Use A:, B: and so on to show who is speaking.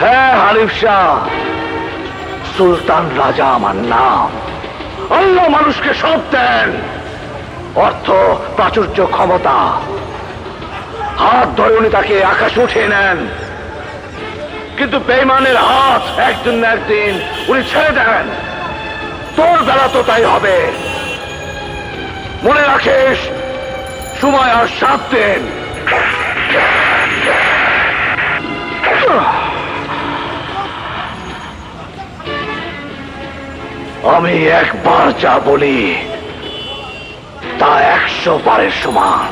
A: হ্যাঁ হানিফ শাহ, সুলতান রাজা আমার নাম। আল্লাহ মানুষকে সব দেন, অর্থ, প্রাচুর্য, ক্ষমতা। হাত ধরে উনি তাকে আকাশে উঠিয়ে নেন, কিন্তু বেঈমানের হাত একদিন না একদিন উনি ছেড়ে দেন। তোর বেলা তো তাই হবে। মনে রাখিস, সময় আর 7 দিন। আমি একবার যা বলি তা 100 বারের সমান।